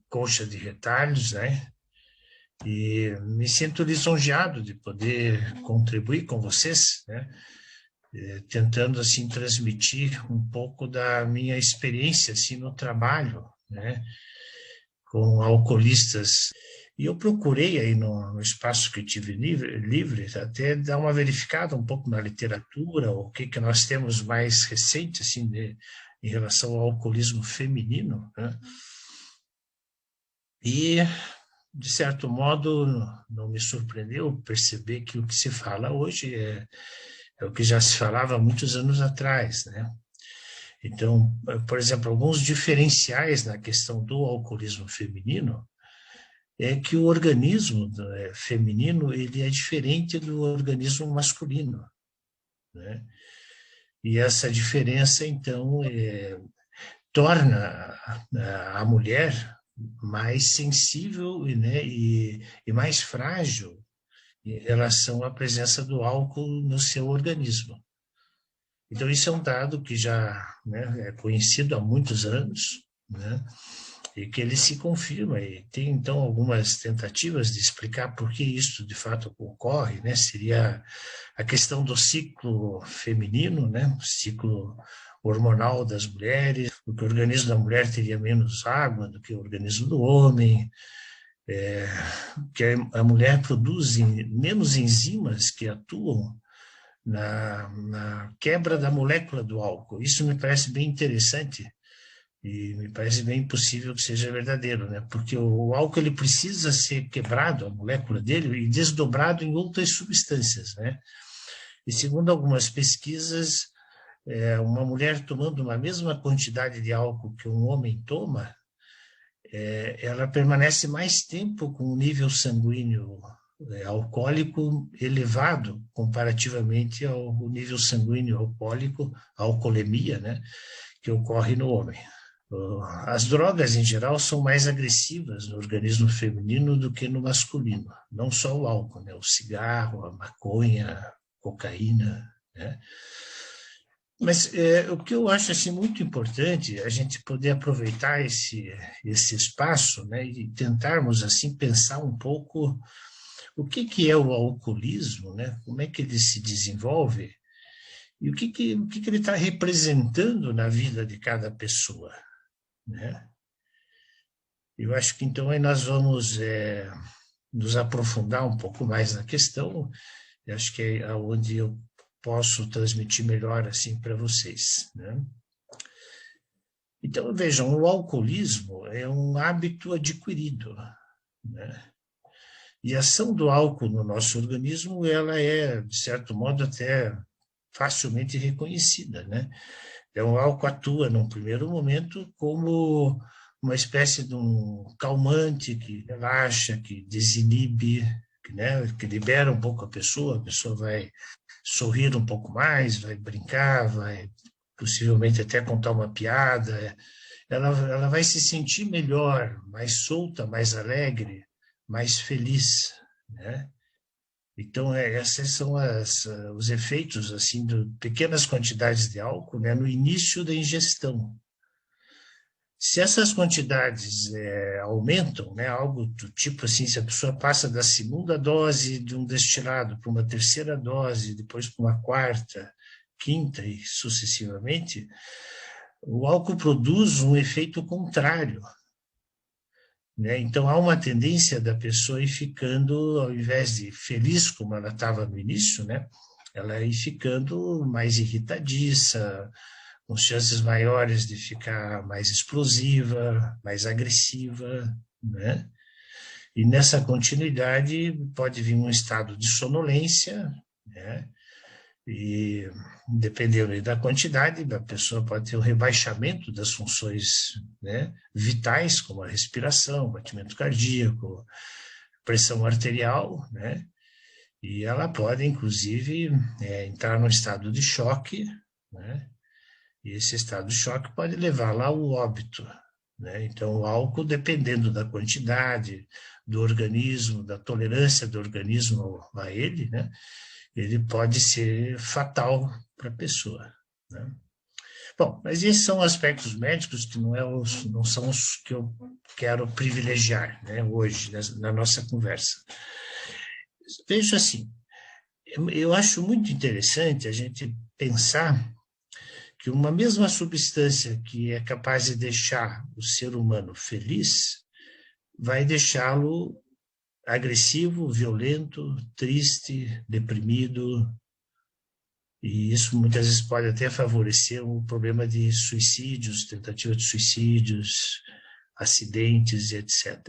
Colcha de Retalhos, né? E me sinto lisonjeado de poder contribuir com vocês, né? Tentando assim transmitir um pouco da minha experiência assim no trabalho, né? Com alcoolistas. E eu procurei aí no espaço que eu tive livre até dar uma verificada um pouco na literatura, o que nós temos mais recente assim em relação ao alcoolismo feminino, né? E de certo modo, não me surpreendeu perceber que o que se fala hoje é o que já se falava há muitos anos atrás, né? Então, por exemplo, alguns diferenciais na questão do alcoolismo feminino é que o organismo feminino ele é diferente do organismo masculino, né? E essa diferença, então, torna a mulher mais sensível, né, e mais frágil em relação à presença do álcool no seu organismo. Então, isso é um dado que já, né, é conhecido há muitos anos, né, e que ele se confirma. E tem, então, algumas tentativas de explicar por que isso, de fato, ocorre, né? Seria a questão do ciclo feminino, né, o ciclo hormonal das mulheres, porque o organismo da mulher teria menos água do que o organismo do homem, que a mulher produz menos enzimas que atuam na quebra da molécula do álcool. Isso me parece bem interessante e me parece bem possível que seja verdadeiro, né? Porque o álcool ele precisa ser quebrado, a molécula dele, e desdobrado em outras substâncias, né? E segundo algumas pesquisas, uma mulher tomando uma mesma quantidade de álcool que um homem toma, ela permanece mais tempo com o nível sanguíneo alcoólico elevado comparativamente ao nível sanguíneo alcoólico, a alcoolemia, né, que ocorre no homem. As drogas, em geral, são mais agressivas no organismo feminino do que no masculino. Não só o álcool, né, o cigarro, a maconha, a cocaína, né? Mas o que eu acho assim, muito importante a gente poder aproveitar esse espaço, né, e tentarmos assim pensar um pouco o que é o alcoolismo, né, como é que ele se desenvolve e o que ele está representando na vida de cada pessoa, né? Eu acho que então aí nós vamos nos aprofundar um pouco mais na questão. Eu acho que é onde eu posso transmitir melhor assim para vocês, né? Então, vejam, o alcoolismo é um hábito adquirido, né? E a ação do álcool no nosso organismo, ela é, de certo modo, até facilmente reconhecida, né? Então, o álcool atua, num primeiro momento, como uma espécie de um calmante que relaxa, que desinibe, né? Que libera um pouco a pessoa vai sorrir um pouco mais, vai brincar, vai possivelmente até contar uma piada, ela vai se sentir melhor, mais solta, mais alegre, mais feliz, né? Então, esses são os efeitos assim de pequenas quantidades de álcool, né, no início da ingestão. Se essas quantidades aumentam, né, algo do tipo assim, se a pessoa passa da segunda dose de um destilado para uma terceira dose, depois para uma quarta, quinta e sucessivamente, o álcool produz um efeito contrário, né? Então, há uma tendência da pessoa ir ficando, ao invés de feliz como ela estava no início, né? Ela ir ficando mais irritadiça, com chances maiores de ficar mais explosiva, mais agressiva, né? E nessa continuidade pode vir um estado de sonolência, né? E dependendo da quantidade, a pessoa pode ter um rebaixamento das funções, né, vitais, como a respiração, batimento cardíaco, pressão arterial, né? E ela pode, inclusive, entrar num estado de choque, né? E esse estado de choque pode levar lá ao óbito, né? Então, o álcool, dependendo da quantidade, do organismo, da tolerância do organismo a ele, né? Ele pode ser fatal para a pessoa, né? Bom, mas esses são aspectos médicos que não são os que eu quero privilegiar, né, hoje, na nossa conversa. Vejo assim, eu acho muito interessante a gente pensar que uma mesma substância que é capaz de deixar o ser humano feliz vai deixá-lo agressivo, violento, triste, deprimido, e isso muitas vezes pode até favorecer o problema de suicídios, tentativa de suicídios, acidentes, etc.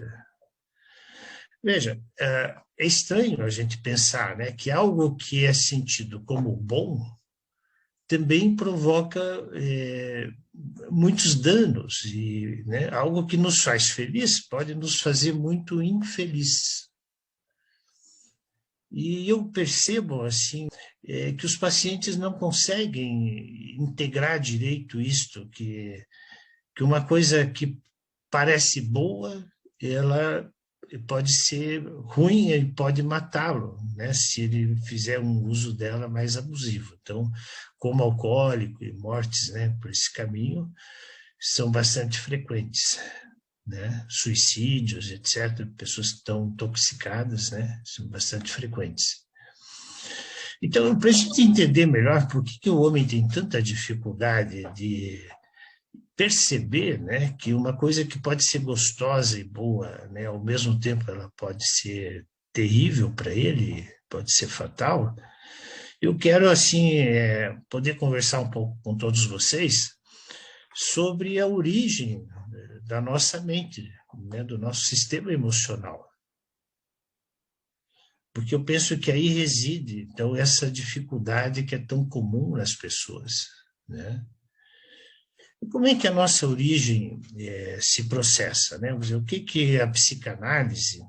Veja, é estranho a gente pensar, né, que algo que é sentido como bom também provoca muitos danos, e, né, algo que nos faz feliz pode nos fazer muito infeliz. E eu percebo assim que os pacientes não conseguem integrar direito isto, que uma coisa que parece boa, ela pode ser ruim e pode matá-lo, né, se ele fizer um uso dela mais abusivo. Então, como alcoólico e mortes, né, por esse caminho, são bastante frequentes, né? Suicídios, etc., pessoas que estão intoxicadas, né, são bastante frequentes. Então, para a gente entender melhor por que o homem tem tanta dificuldade de perceber, né, que uma coisa que pode ser gostosa e boa, né, ao mesmo tempo ela pode ser terrível para ele, pode ser fatal, eu quero, assim, poder conversar um pouco com todos vocês sobre a origem da nossa mente, né, do nosso sistema emocional. Porque eu penso que aí reside, então, essa dificuldade que é tão comum nas pessoas, né? E como é que a nossa origem se processa, né? Vamos dizer, o que a psicanálise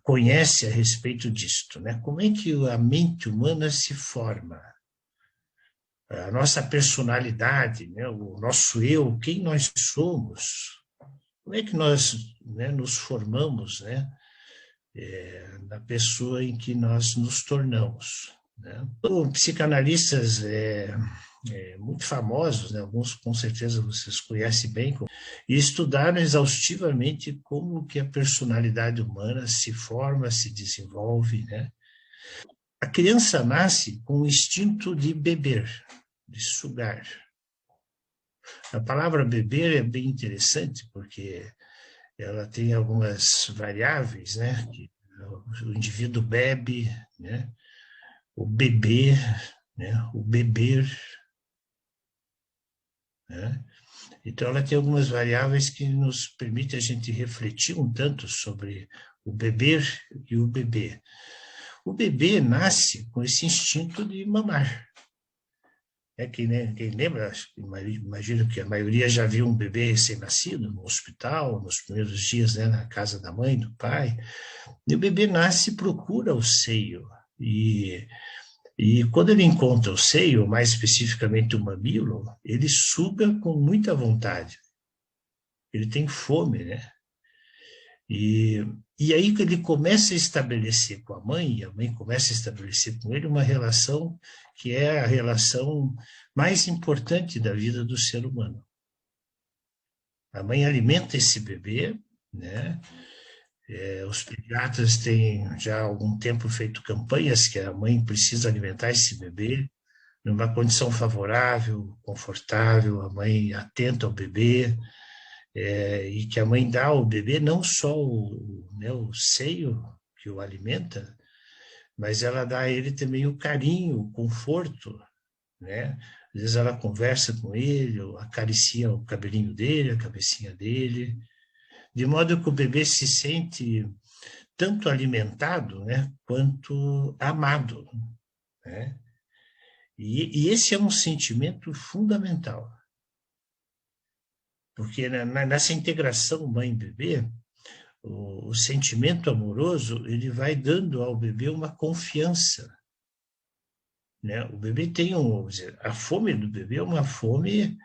conhece a respeito disto, né? Como é que a mente humana se forma? A nossa personalidade, né? O nosso eu, quem nós somos? Como é que nós, né, nos formamos, né? Na pessoa em que nós nos tornamos, né? Psicanalistas muito famosos, né? Alguns com certeza vocês conhecem bem, e estudaram exaustivamente como que a personalidade humana se forma, se desenvolve, né? A criança nasce com o instinto de beber, de sugar. A palavra beber é bem interessante porque ela tem algumas variáveis, né? O indivíduo bebe, né? O beber, né? O beber, né? Então, ela tem algumas variáveis que nos permitem a gente refletir um tanto sobre o beber e o bebê. O bebê nasce com esse instinto de mamar. Quem lembra, imagino que a maioria já viu um bebê recém-nascido no hospital, nos primeiros dias, né, na casa da mãe, do pai. E o bebê nasce e procura o seio. E quando ele encontra o seio, mais especificamente o mamilo, ele suga com muita vontade. Ele tem fome, né? E aí que ele começa a estabelecer com a mãe, e a mãe começa a estabelecer com ele uma relação que é a relação mais importante da vida do ser humano. A mãe alimenta esse bebê, né? Os pediatras têm já há algum tempo feito campanhas que a mãe precisa alimentar esse bebê numa condição favorável, confortável, a mãe atenta ao bebê, e que a mãe dá ao bebê não só né, o seio que o alimenta, mas ela dá a ele também o carinho, o conforto, né? Às vezes ela conversa com ele, ou acaricia o cabelinho dele, a cabecinha dele, de modo que o bebê se sente tanto alimentado, né, quanto amado, né? E esse é um sentimento fundamental, porque nessa integração mãe-bebê, o sentimento amoroso ele vai dando ao bebê uma confiança, né? O bebê tem a fome do bebê é uma fome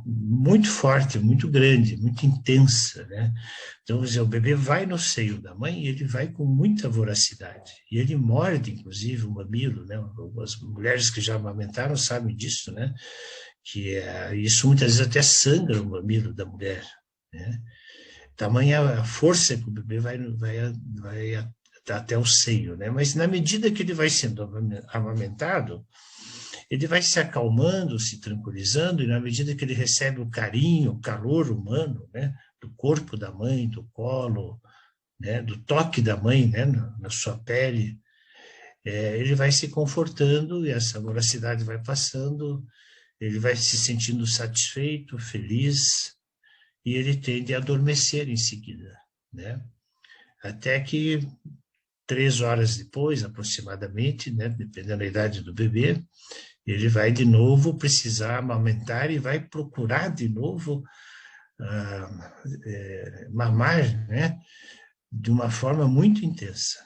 muito forte, muito grande, muito intensa, né? Então, quer dizer, o bebê vai no seio da mãe e ele vai com muita voracidade. E ele morde, inclusive, o mamilo, né? As mulheres que já amamentaram sabem disso, né? Que isso muitas vezes até sangra o mamilo da mulher, né? Tamanha a força que o bebê vai até o seio, né? Mas na medida que ele vai sendo amamentado, ele vai se acalmando, se tranquilizando, e na medida que ele recebe o carinho, o calor humano, né, do corpo da mãe, do colo, né, do toque da mãe, né, na sua pele, ele vai se confortando e essa voracidade vai passando, ele vai se sentindo satisfeito, feliz, e ele tende a adormecer em seguida, né? Até que 3 horas depois, aproximadamente, né, dependendo da idade do bebê, ele vai de novo precisar amamentar e vai procurar de novo mamar, né, de uma forma muito intensa.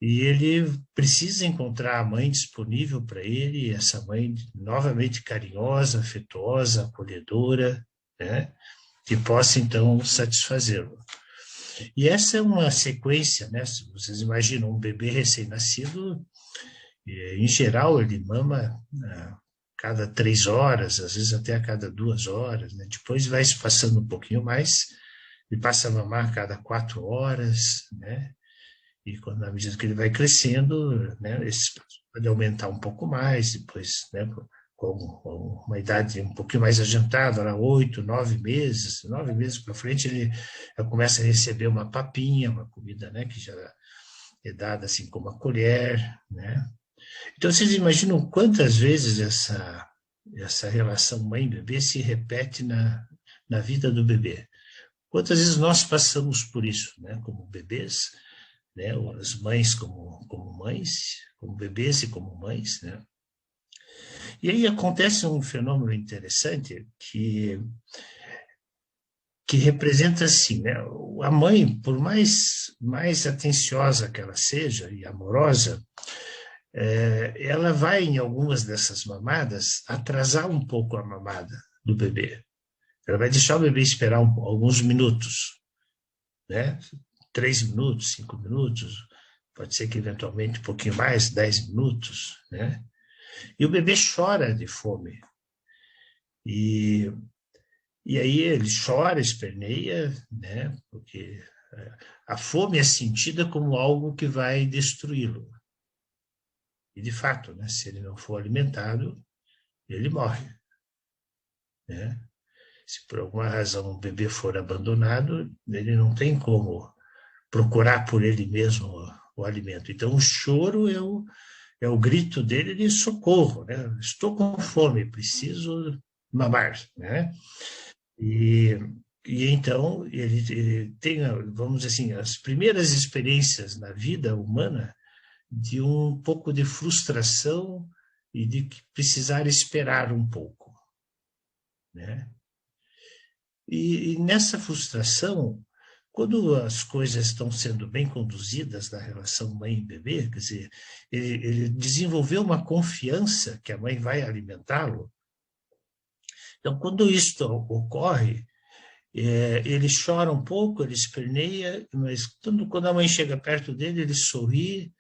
E ele precisa encontrar a mãe disponível para ele, essa mãe novamente carinhosa, afetuosa, acolhedora, né, que possa então satisfazê-lo. E essa é uma sequência, né? Se vocês imaginam um bebê recém-nascido, em geral, ele mama a cada 3 horas, às vezes até a cada 2 horas, né? Depois vai se passando um pouquinho mais, ele passa a mamar a cada 4 horas, né? E quando, à medida que ele vai crescendo, né, esse pode aumentar um pouco mais, depois, né, com uma idade um pouquinho mais adiantada, 8, 9 meses, 9 meses para frente, ele começa a receber uma papinha, uma comida, né, que já é dada assim como a colher, né? Então, vocês imaginam quantas vezes essa relação mãe-bebê se repete na vida do bebê? Quantas vezes nós passamos por isso, né, como bebês, né, ou as mães como mães, como bebês e como mães, né? E aí acontece um fenômeno interessante que representa assim, né? A mãe, por mais atenciosa que ela seja e amorosa, ela vai, em algumas dessas mamadas, atrasar um pouco a mamada do bebê. Ela vai deixar o bebê esperar alguns minutos, né? 3 minutos, 5 minutos, pode ser que eventualmente um pouquinho mais, 10 minutos, né? E o bebê chora de fome. E, e aí ele chora, esperneia, né? Porque a fome é sentida como algo que vai destruí-lo. E, de fato, né, se ele não for alimentado, ele morre, né? Se por alguma razão o bebê for abandonado, ele não tem como procurar por ele mesmo o alimento. Então, o choro é o grito dele de socorro, né? Estou com fome, preciso mamar, né? E, e então ele tem, vamos dizer assim, as primeiras experiências na vida humana de um pouco de frustração e de precisar esperar um pouco, né? E nessa frustração, quando as coisas estão sendo bem conduzidas na relação mãe e bebê, quer dizer, ele desenvolveu uma confiança que a mãe vai alimentá-lo. Então, quando isto ocorre, ele chora um pouco, ele esperneia, mas quando a mãe chega perto dele, ele sorri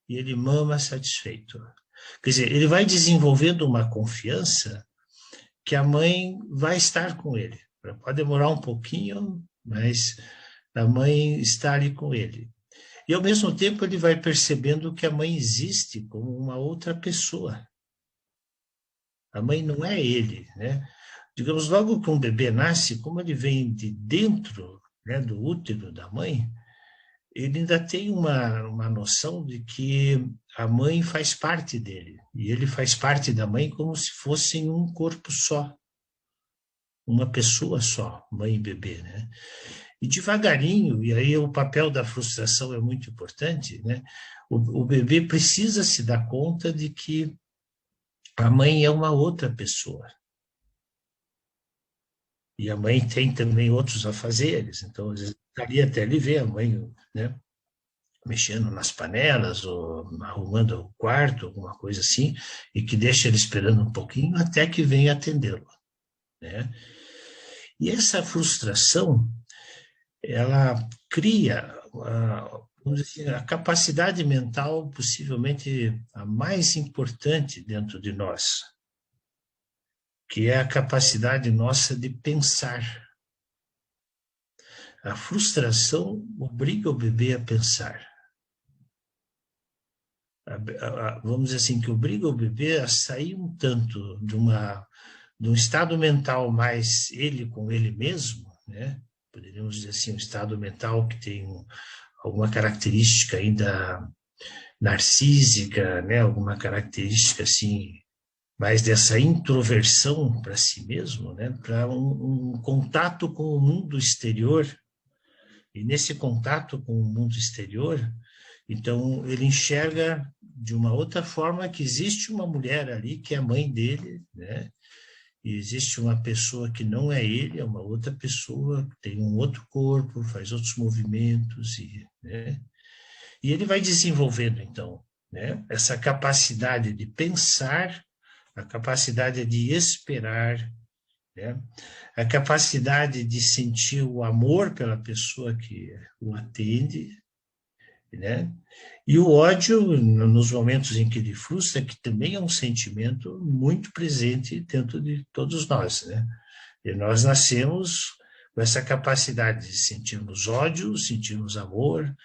e ele mama satisfeito. Quer dizer, ele vai desenvolvendo uma confiança que a mãe vai estar com ele. Pode demorar um pouquinho, mas a mãe está ali com ele. E, ao mesmo tempo, ele vai percebendo que a mãe existe como uma outra pessoa. A mãe não é ele, né? Digamos, logo que um bebê nasce, como ele vem de dentro, né, do útero da mãe, ele ainda tem uma noção de que a mãe faz parte dele. E ele faz parte da mãe como se fossem um corpo só, uma pessoa só, mãe e bebê, né? E devagarinho, e aí o papel da frustração é muito importante, né? O bebê precisa se dar conta de que a mãe é uma outra pessoa. E a mãe tem também outros afazeres, então, às vezes, ali até ele vê a mãe, né, mexendo nas panelas ou arrumando o quarto, alguma coisa assim, e que deixa ele esperando um pouquinho até que venha atendê-lo, né? E essa frustração, ela cria vamos dizer, a capacidade mental possivelmente a mais importante dentro de nós, que é a capacidade nossa de pensar. A frustração obriga o bebê a pensar. Vamos dizer assim, que obriga o bebê a sair um tanto de um estado mental mais ele com ele mesmo, né? Poderíamos dizer assim, um estado mental que tem alguma característica ainda narcísica, né? Alguma característica assim, mais dessa introversão para si mesmo, né? Para um contato com o mundo exterior. E nesse contato com o mundo exterior, então ele enxerga de uma outra forma que existe uma mulher ali que é a mãe dele, né? E existe uma pessoa que não é ele, é uma outra pessoa, que tem um outro corpo, faz outros movimentos, né? E ele vai desenvolvendo, então, né? Essa capacidade de pensar, a capacidade de esperar, né? A capacidade de sentir o amor pela pessoa que o atende, né? E o ódio, nos momentos em que ele frustra, que também é um sentimento muito presente dentro de todos nós, né? E nós nascemos com essa capacidade de sentirmos ódio, sentirmos amor,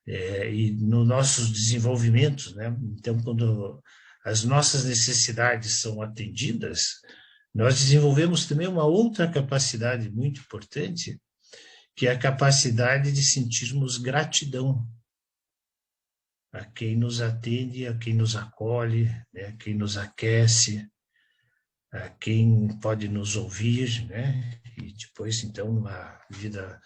e no nossos desenvolvimentos, né? Então, quando as nossas necessidades são atendidas, nós desenvolvemos também uma outra capacidade muito importante, que é a capacidade de sentirmos gratidão a quem nos atende, a quem nos acolhe, né? A quem nos aquece, a quem pode nos ouvir, né? E depois, então, uma vida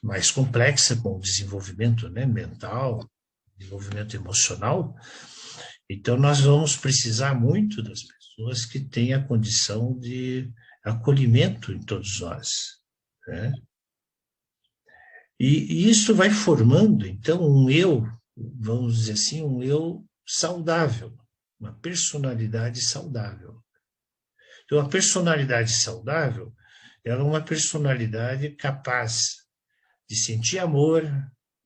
mais complexa, com o desenvolvimento, né, mental, desenvolvimento emocional. Então, nós vamos precisar muito das pessoas que têm a condição de acolhimento em todos nós, né? E isso vai formando, então, um eu, vamos dizer assim, um eu saudável, uma personalidade saudável. Então, a personalidade saudável, ela é uma personalidade capaz de sentir amor,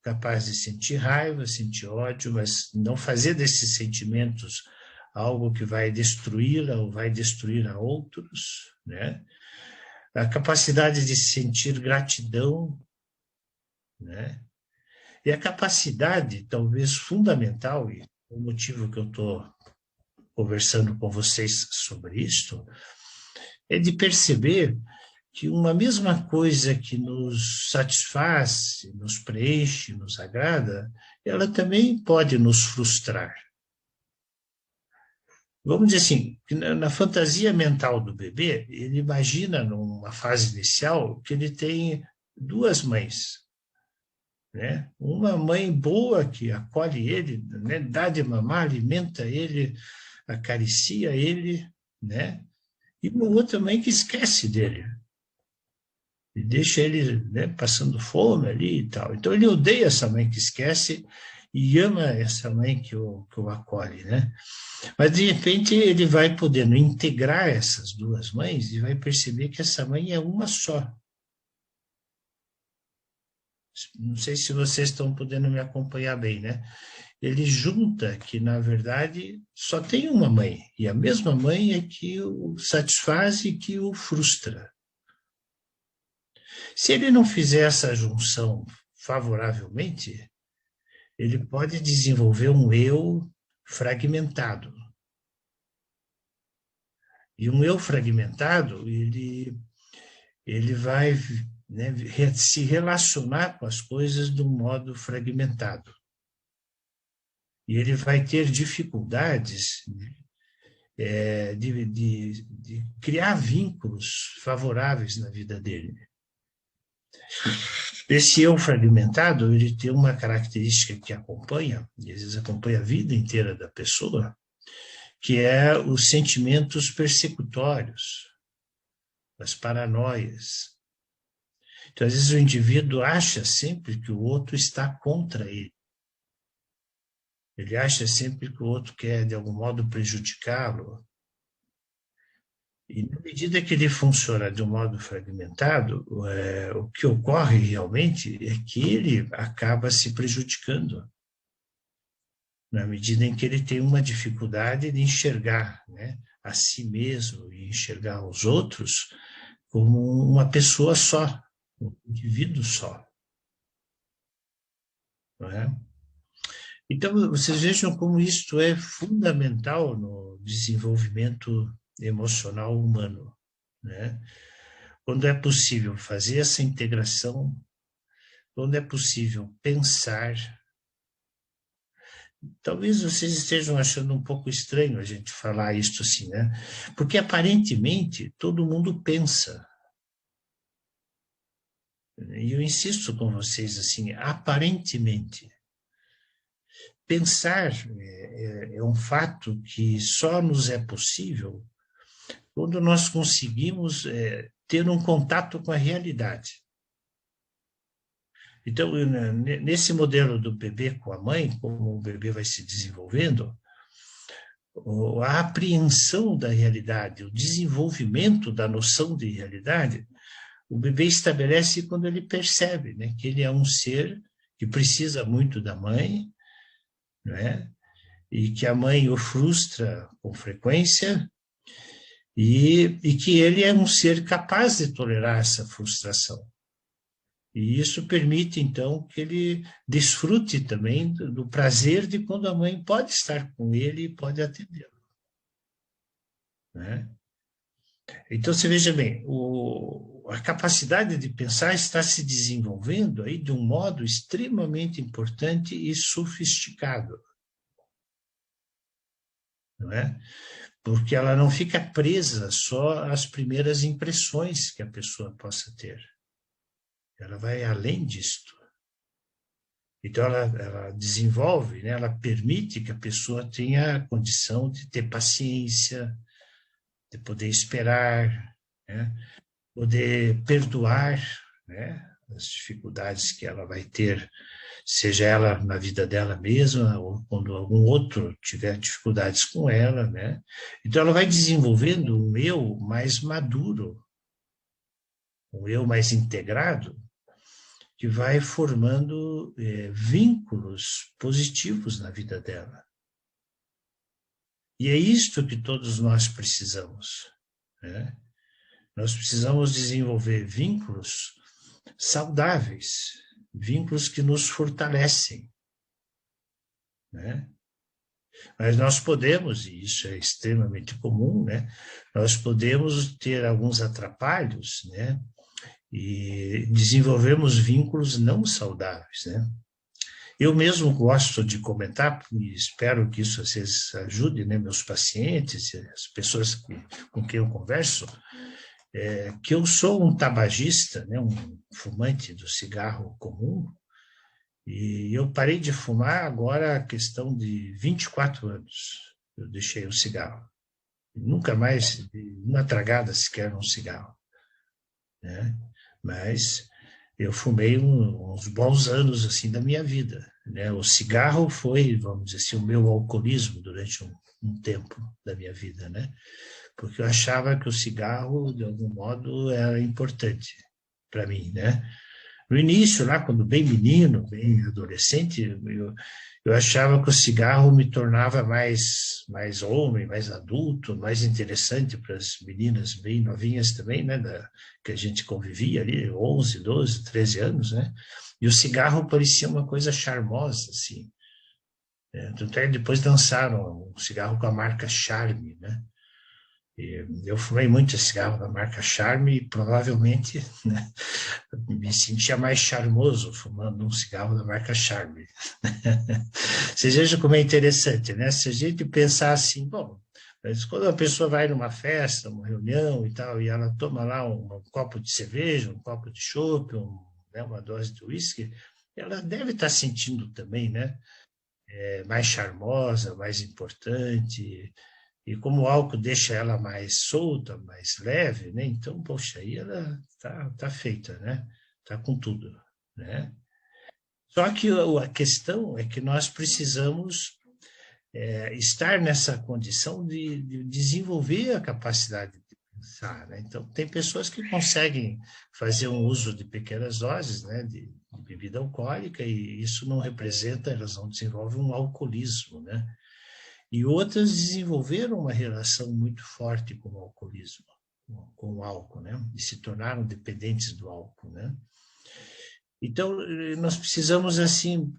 capaz de sentir raiva, sentir ódio, mas não fazer desses sentimentos algo que vai destruí-la ou vai destruir a outros, né? A capacidade de sentir gratidão, né? E a capacidade, talvez fundamental, e o motivo que eu estou conversando com vocês sobre isto, é de perceber que uma mesma coisa que nos satisfaz, nos preenche, nos agrada, ela também pode nos frustrar. Vamos dizer assim, que na fantasia mental do bebê, ele imagina numa fase inicial que ele tem duas mães, né? Uma mãe boa que acolhe ele, né? Dá de mamar, alimenta ele, acaricia ele, né? E uma outra mãe que esquece dele, e deixa ele, né, passando fome ali e tal. Então ele odeia essa mãe que esquece e ama essa mãe que o acolhe, né? Mas de repente ele vai podendo integrar essas duas mães e vai perceber que essa mãe é uma só. Não sei se vocês estão podendo me acompanhar bem, né? Ele junta que, na verdade, só tem uma mãe, e a mesma mãe é que o satisfaz e que o frustra. Se ele não fizer essa junção favoravelmente, ele pode desenvolver um eu fragmentado. E um eu fragmentado, ele vai, né, se relacionar com as coisas de um modo fragmentado. E ele vai ter dificuldades de criar vínculos favoráveis na vida dele. Esse eu fragmentado, ele tem uma característica que acompanha, e às vezes acompanha a vida inteira da pessoa, que é os sentimentos persecutórios, as paranoias. Então, às vezes o indivíduo acha sempre que o outro está contra ele. Ele acha sempre que o outro quer, de algum modo, prejudicá-lo. E na medida que ele funciona de um modo fragmentado, o que ocorre realmente é que ele acaba se prejudicando, na medida em que ele tem uma dificuldade de enxergar, né, a si mesmo e enxergar os outros como uma pessoa só, um indivíduo só. Não é? Então, vocês vejam como isto é fundamental no desenvolvimento emocional humano, né? Quando é possível fazer essa integração, quando é possível pensar. Talvez vocês estejam achando um pouco estranho a gente falar isto assim, né? Porque aparentemente todo mundo pensa. E eu insisto com vocês assim, aparentemente. Pensar é um fato que só nos é possível quando nós conseguimos ter um contato com a realidade. Então, nesse modelo do bebê com a mãe, como o bebê vai se desenvolvendo, a apreensão da realidade, o desenvolvimento da noção de realidade, o bebê estabelece quando ele percebe, né, que ele é um ser que precisa muito da mãe, né, e que a mãe o frustra com frequência, e que ele é um ser capaz de tolerar essa frustração. E isso permite, então, que ele desfrute também do prazer de quando a mãe pode estar com ele e pode atendê-lo. Né? Então, você veja bem, a capacidade de pensar está se desenvolvendo aí de um modo extremamente importante e sofisticado. Não é? Porque ela não fica presa só às primeiras impressões que a pessoa possa ter. Ela vai além disto. Então, ela desenvolve, né? Ela permite que a pessoa tenha a condição de ter paciência, de poder esperar, né? Poder perdoar, né? As dificuldades que ela vai ter, seja ela na vida dela mesma ou quando algum outro tiver dificuldades com ela, né? Então, ela vai desenvolvendo um eu mais maduro, um eu mais integrado, que vai formando vínculos positivos na vida dela. E é isto que todos nós precisamos. Né? Nós precisamos desenvolver vínculos saudáveis, vínculos que nos fortalecem. Né? Mas nós podemos, e isso é extremamente comum, né? Nós podemos ter alguns atrapalhos, né? E desenvolvemos vínculos não saudáveis, né? Eu mesmo gosto de comentar, e espero que isso vocês ajude, né, meus pacientes, as pessoas com quem eu converso, que eu sou um tabagista, né, um fumante do cigarro comum, e eu parei de fumar agora a questão de 24 anos. Eu deixei o cigarro. Nunca mais, uma tragada sequer um cigarro. Né? Mas eu fumei uns bons anos assim da minha vida. Né? O cigarro foi, vamos dizer assim, o meu alcoolismo durante um tempo da minha vida, né? Porque eu achava que o cigarro, de algum modo, era importante para mim, né? No início, lá, quando bem menino, bem adolescente, eu achava que o cigarro me tornava mais homem, mais adulto, mais interessante para as meninas bem novinhas também, né, que a gente convivia ali, 11, 12, 13 anos, né? E o cigarro parecia uma coisa charmosa, assim. Tanto é que depois lançaram um cigarro com a marca Charme, né? Eu fumei muito cigarro da marca Charme e provavelmente, né, me sentia mais charmoso fumando um cigarro da marca Charme. Vocês vejam como é interessante, né? Se a gente pensar assim, bom, mas quando a pessoa vai numa festa, uma reunião e tal, e ela toma lá um copo de cerveja, um copo de chopp, né, uma dose de uísque, ela deve estar sentindo também, né? Mais charmosa, mais importante, e como o álcool deixa ela mais solta, mais leve, né? Então, poxa, aí ela tá feita, né? Tá com tudo, né? Só que a questão é que nós precisamos estar nessa condição de desenvolver a capacidade de pensar, né? Então, tem pessoas que conseguem fazer um uso de pequenas doses, né, de bebida alcoólica, e isso não representa, elas não desenvolvem um alcoolismo, né? E outras desenvolveram uma relação muito forte com o alcoolismo, com o álcool, né? E se tornaram dependentes do álcool, né? Então, nós precisamos, assim,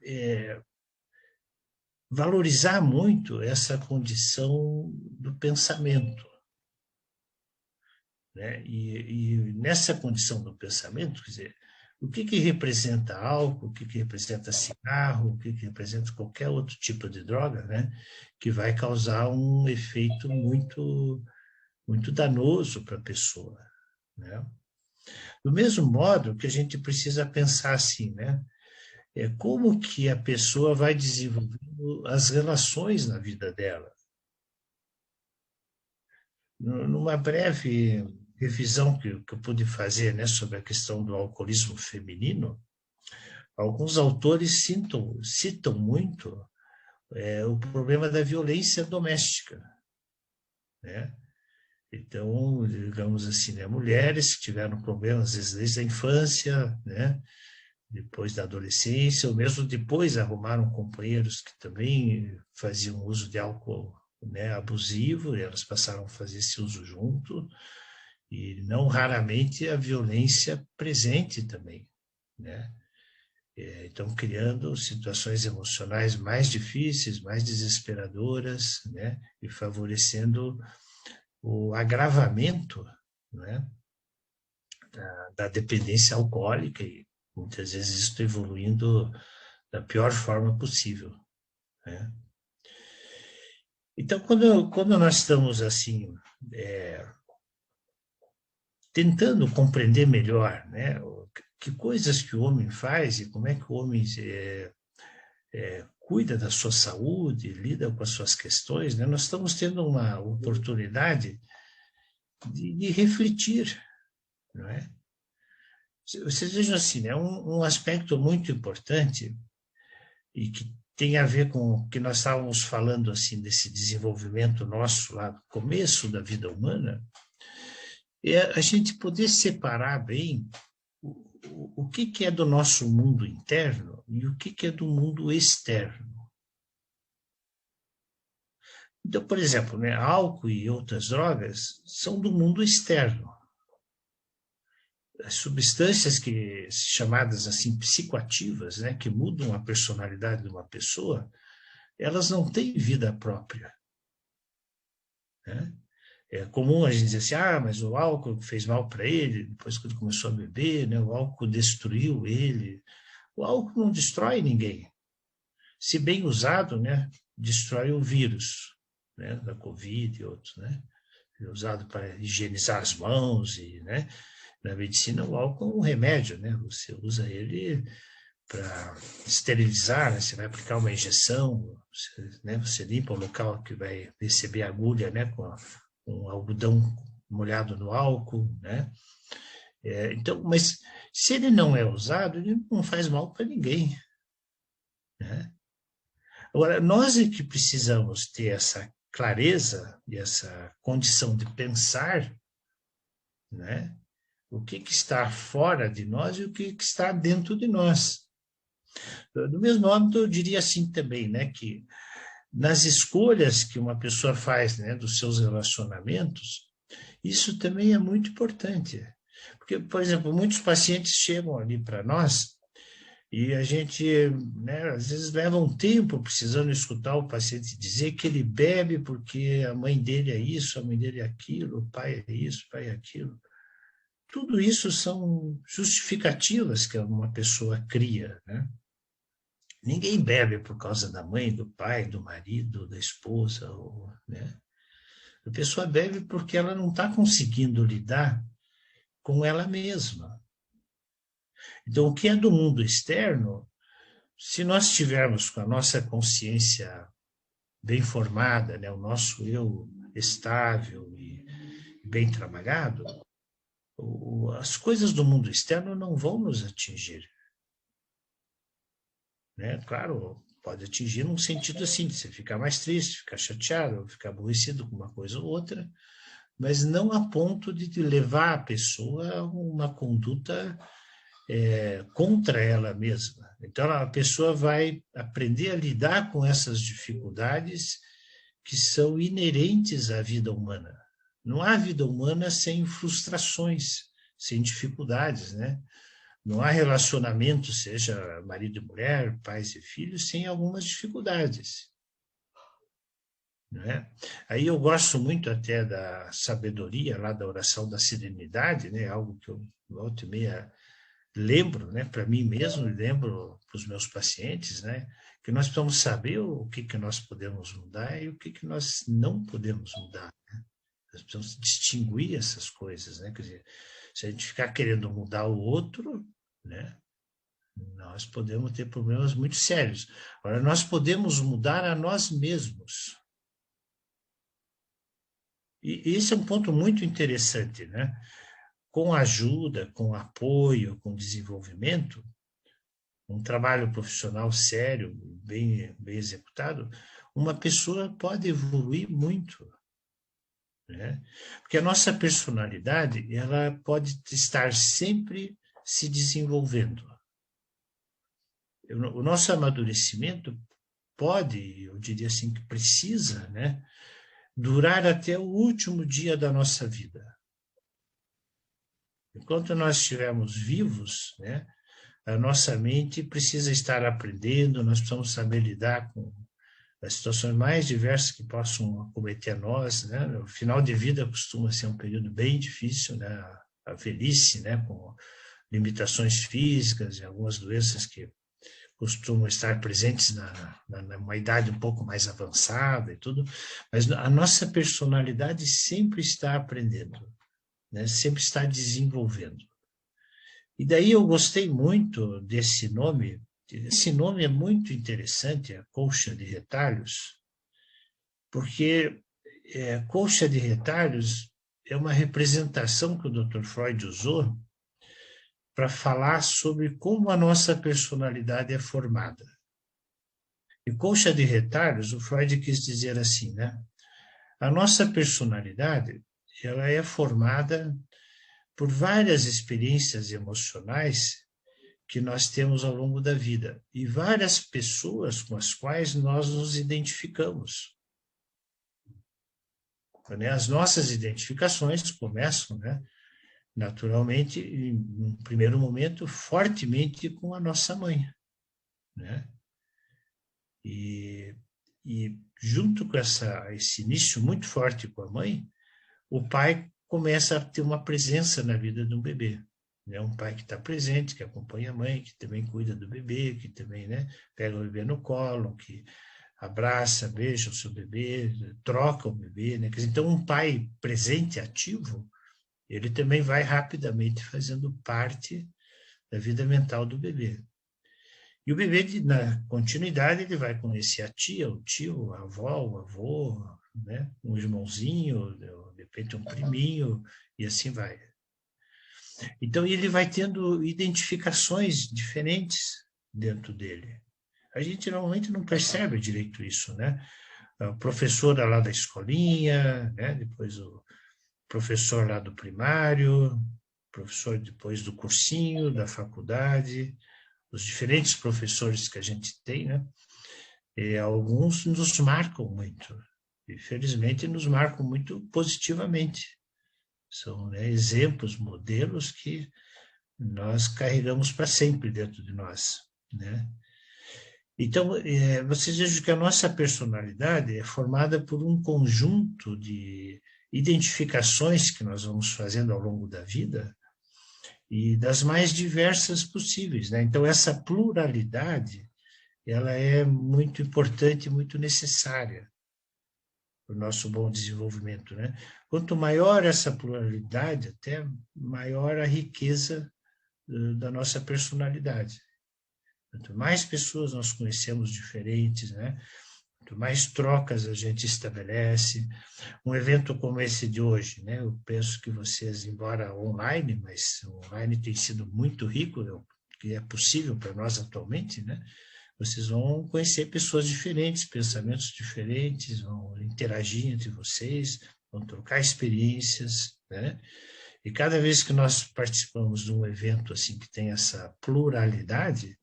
valorizar muito essa condição do pensamento, né? E nessa condição do pensamento, quer dizer, o que representa álcool, o que representa cigarro, o que representa qualquer outro tipo de droga, né? Que vai causar um efeito muito danoso para a pessoa, né? Do mesmo modo que a gente precisa pensar assim, né? Como que a pessoa vai desenvolvendo as relações na vida dela. Numa breve revisão que eu pude fazer, né, sobre a questão do alcoolismo feminino, alguns autores citam muito o problema da violência doméstica, né? Então, digamos assim, né, mulheres que tiveram problemas, às vezes, desde a infância, né, depois da adolescência, ou mesmo depois arrumaram companheiros que também faziam uso de álcool, né, abusivo, e elas passaram a fazer esse uso junto, e não raramente a violência presente também, né? Então, criando situações emocionais mais difíceis, mais desesperadoras, né? E favorecendo o agravamento, né? Da dependência alcoólica, e muitas vezes isso evoluindo da pior forma possível, né? Então, quando nós estamos assim, tentando compreender melhor, né, que coisas que o homem faz e como é que o homem cuida da sua saúde, lida com as suas questões, né, nós estamos tendo uma oportunidade de refletir, não é? Vocês vejam assim, né, um aspecto muito importante e que tem a ver com o que nós estávamos falando assim desse desenvolvimento nosso lá no começo da vida humana, é a gente poder separar bem o que é do nosso mundo interno e o que é do mundo externo. Então, por exemplo, né, álcool e outras drogas são do mundo externo. As substâncias que chamadas assim psicoativas, né, que mudam a personalidade de uma pessoa, elas não têm vida própria, né? É comum a gente dizer assim, mas o álcool fez mal para ele, depois que ele começou a beber, né, o álcool destruiu ele. O álcool não destrói ninguém. Se bem usado, né, destrói o vírus, né, da Covid e outros, né? É usado para higienizar as mãos e, né, na medicina o álcool é um remédio, né? Você usa ele para esterilizar, né? Você vai aplicar uma injeção, você limpa o local que vai receber a agulha, né, com um algodão molhado no álcool, né? Então, mas se ele não é usado, ele não faz mal para ninguém, né? Agora, nós é que precisamos ter essa clareza e essa condição de pensar, né? O que está fora de nós e o que está dentro de nós. Do mesmo modo, eu diria assim também, né, que nas escolhas que uma pessoa faz, né, dos seus relacionamentos, isso também é muito importante. Porque, por exemplo, muitos pacientes chegam ali para nós e a gente, né, às vezes leva um tempo precisando escutar o paciente dizer que ele bebe porque a mãe dele é isso, a mãe dele é aquilo, o pai é isso, o pai é aquilo. Tudo isso são justificativas que uma pessoa cria, né? Ninguém bebe por causa da mãe, do pai, do marido, da esposa, né? A pessoa bebe porque ela não está conseguindo lidar com ela mesma. Então, o que é do mundo externo, se nós estivermos com a nossa consciência bem formada, né, o nosso eu estável e bem trabalhado, as coisas do mundo externo não vão nos atingir, né? Claro, pode atingir num sentido assim, de você ficar mais triste, ficar chateado, ficar aborrecido com uma coisa ou outra, mas não a ponto de levar a pessoa a uma conduta contra ela mesma. Então, a pessoa vai aprender a lidar com essas dificuldades que são inerentes à vida humana. Não há vida humana sem frustrações, sem dificuldades, né? Não há relacionamento, seja marido e mulher, pais e filhos, sem algumas dificuldades. Né? Aí eu gosto muito até da sabedoria lá da oração da serenidade, né? Algo que eu volta e meia lembro, né? Para mim mesmo, lembro para os meus pacientes, né? Que nós precisamos saber o que nós podemos mudar e o que nós não podemos mudar. Né? Nós precisamos distinguir essas coisas, né? Quer dizer, se a gente ficar querendo mudar o outro, né? Nós podemos ter problemas muito sérios. Agora, nós podemos mudar a nós mesmos. E esse é um ponto muito interessante, né? Com ajuda, com apoio, com desenvolvimento, um trabalho profissional sério, bem executado, uma pessoa pode evoluir muito, né? Porque a nossa personalidade, ela pode estar sempre se desenvolvendo. O nosso amadurecimento pode, eu diria assim, que precisa, né, durar até o último dia da nossa vida. Enquanto nós estivermos vivos, né, a nossa mente precisa estar aprendendo, nós precisamos saber lidar com as situações mais diversas que possam acometer nós, né? O final de vida costuma ser um período bem difícil, né? A velhice, né, com limitações físicas e algumas doenças que costumam estar presentes numa idade um pouco mais avançada e tudo, mas a nossa personalidade sempre está aprendendo, né? Sempre está desenvolvendo. E daí eu gostei muito desse nome. Esse nome é muito interessante, a colcha de retalhos, porque colcha de retalhos é uma representação que o Dr. Freud usou para falar sobre como a nossa personalidade é formada. E colcha de retalhos, o Freud quis dizer assim, né? A nossa personalidade, ela é formada por várias experiências emocionais que nós temos ao longo da vida e várias pessoas com as quais nós nos identificamos. As nossas identificações começam, né, naturalmente, em um primeiro momento, fortemente com a nossa mãe. Né? E junto com esse início muito forte com a mãe, o pai começa a ter uma presença na vida do bebê. Né? Um pai que está presente, que acompanha a mãe, que também cuida do bebê, que também, né, pega o bebê no colo, que abraça, beija o seu bebê, troca o bebê. Né? Então, um pai presente, ativo, ele também vai rapidamente fazendo parte da vida mental do bebê. E o bebê, na continuidade, ele vai conhecer a tia, o tio, a avó, o avô, né? Um irmãozinho, de repente um priminho, e assim vai. Então, ele vai tendo identificações diferentes dentro dele. A gente normalmente não percebe direito isso, né? A professora lá da escolinha, né? Depois o professor lá do primário, professor depois do cursinho, da faculdade, os diferentes professores que a gente tem, né? E alguns nos marcam muito, e felizmente nos marcam muito positivamente. São, né, exemplos, modelos que nós carregamos para sempre dentro de nós, né? Então, vocês vejam que a nossa personalidade é formada por um conjunto de identificações que nós vamos fazendo ao longo da vida e das mais diversas possíveis, né? Então, essa pluralidade, ela é muito importante, muito necessária para o nosso bom desenvolvimento, né? Quanto maior essa pluralidade, até maior a riqueza da nossa personalidade. Quanto mais pessoas nós conhecemos diferentes, né? Quanto mais trocas a gente estabelece. Um evento como esse de hoje, né? Eu penso que vocês, embora online, mas online tem sido muito rico, que é possível para nós atualmente, né? vocês vão conhecer pessoas diferentes, pensamentos diferentes, vão interagir entre vocês, vão trocar experiências, né? E cada vez que nós participamos de um evento assim que tem essa pluralidade,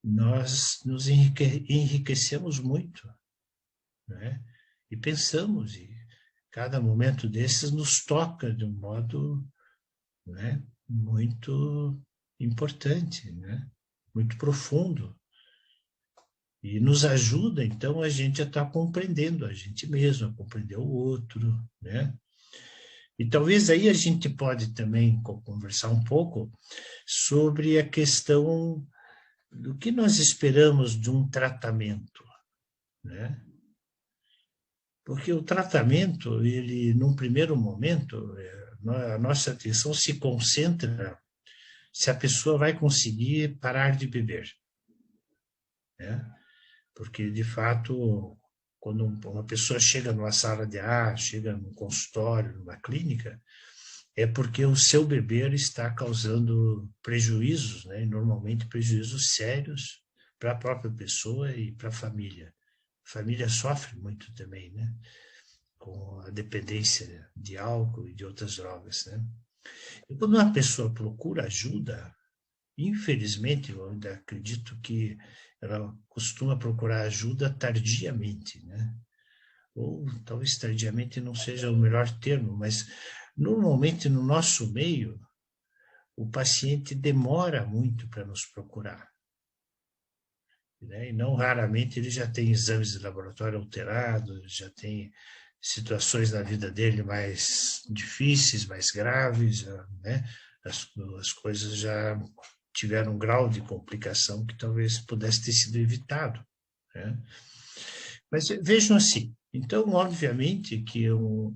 nós nos enriquecemos muito, né? E pensamos, e cada momento desses nos toca de um modo, né, muito importante, né? Muito profundo. E nos ajuda, então, a gente a estar compreendendo a gente mesmo, a compreender o outro, né? E talvez aí a gente pode também conversar um pouco sobre a questão do que nós esperamos de um tratamento, né? Porque o tratamento, ele, num primeiro momento, a nossa atenção se concentra se a pessoa vai conseguir parar de beber, né? Porque, de fato, quando uma pessoa chega numa sala de ar, chega num consultório, numa clínica, é porque o seu beber está causando prejuízos, né? E normalmente prejuízos sérios para a própria pessoa e para a família. A família sofre muito também, né? Com a dependência de álcool e de outras drogas, né? E quando uma pessoa procura ajuda, infelizmente, eu ainda acredito que ela costuma procurar ajuda tardiamente, né? Ou talvez tardiamente não seja o melhor termo, mas normalmente no nosso meio, o paciente demora muito para nos procurar, né? E não raramente ele já tem exames de laboratório alterados, já tem situações na vida dele mais difíceis, mais graves, já, né? As coisas já tiveram um grau de complicação que talvez pudesse ter sido evitado, né? Mas vejam assim, então, obviamente que o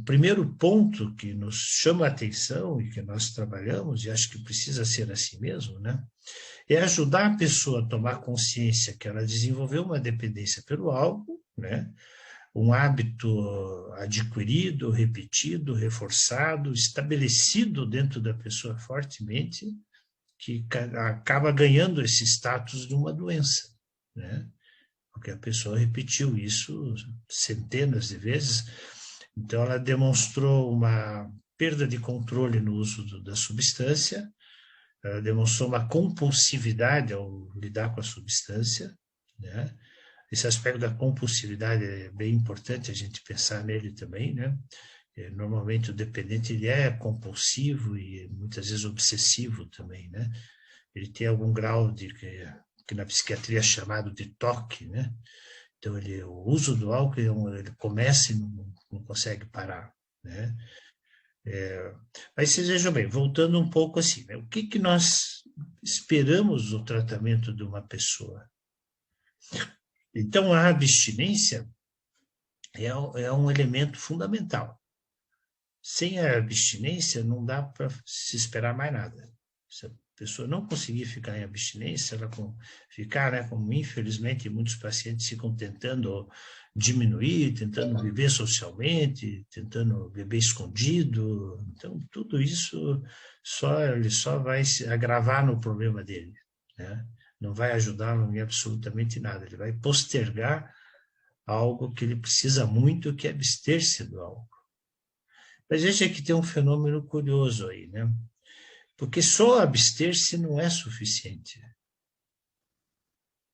primeiro ponto que nos chama a atenção e que nós trabalhamos, e acho que precisa ser assim mesmo, né? É ajudar a pessoa a tomar consciência que ela desenvolveu uma dependência pelo álcool, né? Um hábito adquirido, repetido, reforçado, estabelecido dentro da pessoa fortemente, que acaba ganhando esse status de uma doença, né? Porque a pessoa repetiu isso centenas de vezes, então ela demonstrou uma perda de controle no uso da substância, ela demonstrou uma compulsividade ao lidar com a substância, né? Esse aspecto da compulsividade é bem importante a gente pensar nele também, né? Normalmente o dependente ele é compulsivo e muitas vezes obsessivo também, né? Ele tem algum grau de que na psiquiatria é chamado de toque, né? Então o uso do álcool ele começa e não consegue parar, né? Mas vocês vejam bem, voltando um pouco assim, né? O que nós esperamos do tratamento de uma pessoa? Então, a abstinência é um elemento fundamental. Sem a abstinência, não dá para se esperar mais nada. Se a pessoa não conseguir ficar em abstinência, ela ficar, né, como infelizmente muitos pacientes ficam tentando diminuir, tentando viver socialmente, tentando beber escondido. Então, tudo isso ele só vai se agravar no problema dele, né? Não vai ajudá-lo em absolutamente nada. Ele vai postergar algo que ele precisa muito, que é abster-se do álcool. Mas veja que tem um fenômeno curioso aí, né? Porque só abster-se não é suficiente.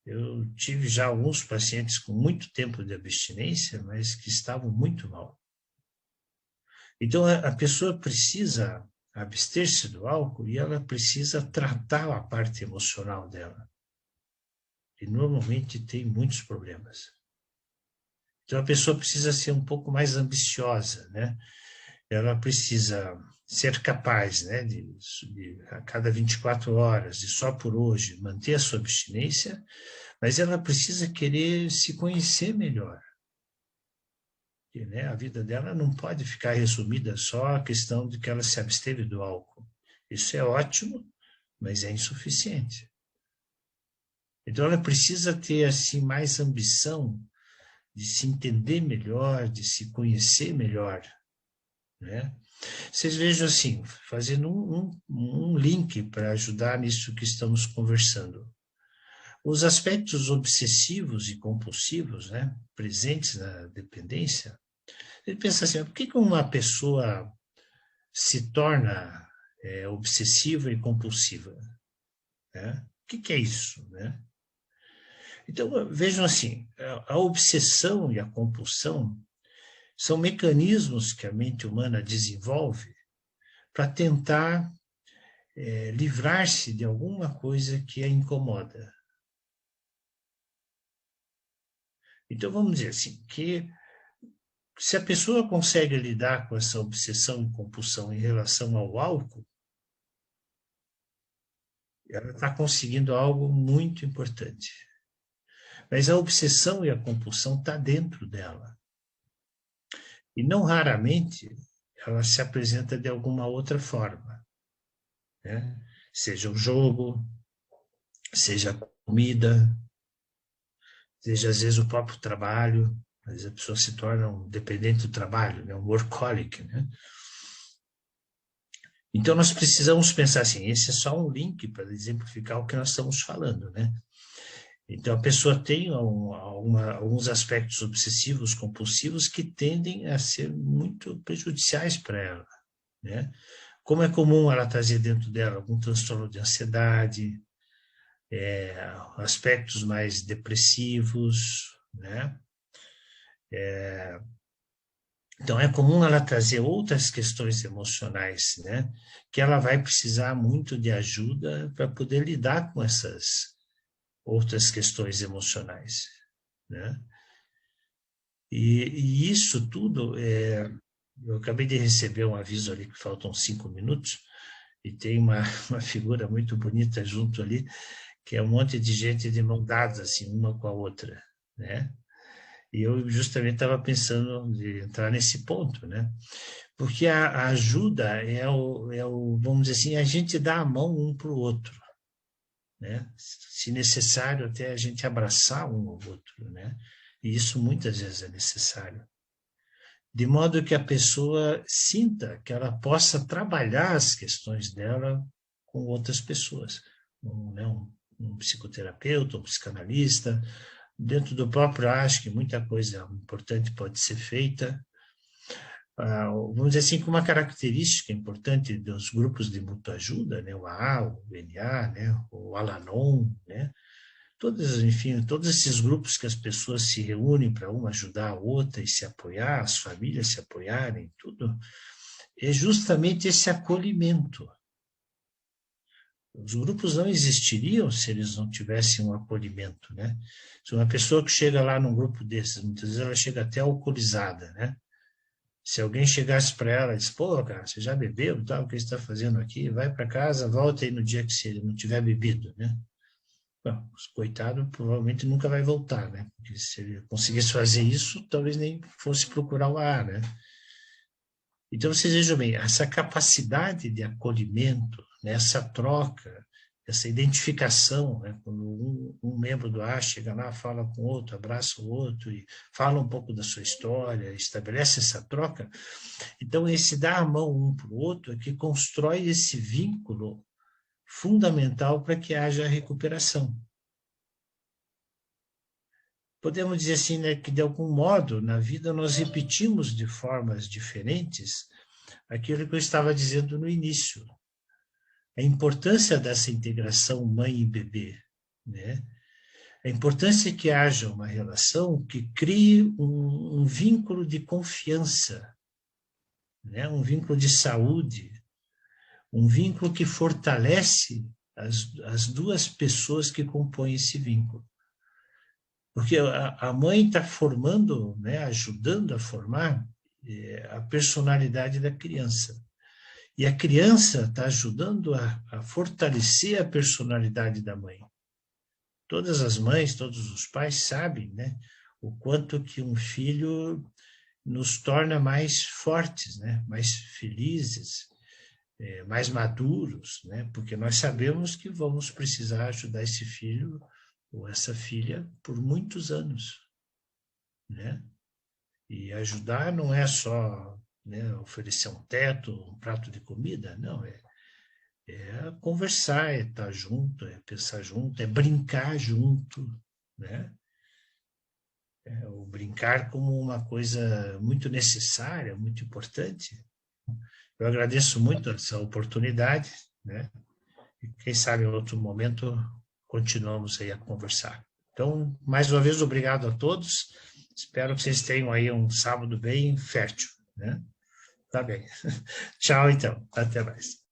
Eu tive já alguns pacientes com muito tempo de abstinência, mas que estavam muito mal. Então, a pessoa precisa abster-se do álcool e ela precisa tratar a parte emocional dela. E normalmente tem muitos problemas. Então, a pessoa precisa ser um pouco mais ambiciosa, né? Ela precisa ser capaz, né, a cada 24 horas, e só por hoje, manter a sua abstinência, mas ela precisa querer se conhecer melhor. E, né, a vida dela não pode ficar resumida só à questão de que ela se absteve do álcool. Isso é ótimo, mas é insuficiente. Então ela precisa ter assim mais ambição de se entender melhor, de se conhecer melhor, né? Vocês vejam assim, fazendo um link para ajudar nisso que estamos conversando. Os aspectos obsessivos e compulsivos, né, presentes na dependência, ele pensa assim, por que que uma pessoa se torna obsessiva e compulsiva? Né? O que que é isso? Né? Então, vejam assim, a obsessão e a compulsão são mecanismos que a mente humana desenvolve para tentar livrar-se de alguma coisa que a incomoda. Então, vamos dizer assim, que se a pessoa consegue lidar com essa obsessão e compulsão em relação ao álcool, ela está conseguindo algo muito importante. Mas a obsessão e a compulsão está dentro dela. E não raramente ela se apresenta de alguma outra forma. Né? Seja o jogo, seja a comida, seja às vezes o próprio trabalho. Às vezes a pessoa se torna um dependente do trabalho, né? Um workaholic. Né? Então nós precisamos pensar assim, esse é só um link para exemplificar o que nós estamos falando. Né? Então, a pessoa tem alguns aspectos obsessivos, compulsivos, que tendem a ser muito prejudiciais para ela. Né? Como é comum ela trazer dentro dela algum transtorno de ansiedade, aspectos mais depressivos, né? Então, é comum ela trazer outras questões emocionais, né? Que ela vai precisar muito de ajuda para poder lidar com essas outras questões emocionais, né? E isso tudo, eu acabei de receber um aviso ali que faltam 5 minutos, e tem uma figura muito bonita junto ali, que é um monte de gente de mão dadas, assim, uma com a outra, né? E eu justamente estava pensando de entrar nesse ponto, né? Porque a ajuda vamos dizer assim, a gente dá a mão um para o outro, né? Se necessário, até a gente abraçar um ao outro, né? E isso muitas vezes é necessário. De modo que a pessoa sinta que ela possa trabalhar as questões dela com outras pessoas. Um psicoterapeuta, um psicanalista. Dentro do próprio acho que muita coisa importante pode ser feita. Vamos dizer assim, que uma característica importante dos grupos de mútua ajuda, né, o AA, o NA, né, o Alanon, né, enfim, todos esses grupos que as pessoas se reúnem para uma ajudar a outra e se apoiar, as famílias se apoiarem, tudo, é justamente esse acolhimento. Os grupos não existiriam se eles não tivessem um acolhimento, né? Se uma pessoa que chega lá num grupo desses, muitas vezes ela chega até alcoolizada, né? Se alguém chegasse para ela e disse, pô, cara, você já bebeu, tal, o que você está fazendo aqui? Vai para casa, volta aí no dia que você não tiver bebido, né? Bom, o coitado provavelmente nunca vai voltar, né? Porque se ele conseguisse fazer isso, talvez nem fosse procurar o ar, né? Então, vocês vejam bem, essa capacidade de acolhimento, né, essa troca, essa identificação, né, quando um membro do ar chega lá, fala com o outro, abraça o outro e fala um pouco da sua história, estabelece essa troca, então esse dar a mão um para o outro é que constrói esse vínculo fundamental para que haja recuperação. Podemos dizer assim, né, que de algum modo, na vida, nós repetimos de formas diferentes aquilo que eu estava dizendo no início. A importância dessa integração mãe e bebê, né? A importância que haja uma relação que crie um vínculo de confiança, né? Um vínculo de saúde, um vínculo que fortalece as duas pessoas que compõem esse vínculo. Porque a mãe está formando, né, ajudando a formar a personalidade da criança. E a criança está ajudando a fortalecer a personalidade da mãe. Todas as mães, todos os pais sabem, né, o quanto que um filho nos torna mais fortes, né, mais felizes, mais maduros, né, porque nós sabemos que vamos precisar ajudar esse filho ou essa filha por muitos anos, né? E ajudar não é só, né, oferecer um teto, um prato de comida, não, É conversar, é estar junto, é pensar junto, é brincar junto, né? É o brincar como uma coisa muito necessária, muito importante. Eu agradeço muito essa oportunidade, né? E quem sabe em outro momento continuamos aí a conversar. Então, mais uma vez, obrigado a todos. Espero que vocês tenham aí um sábado bem fértil, né? Tá bem. Tchau, então. Até mais.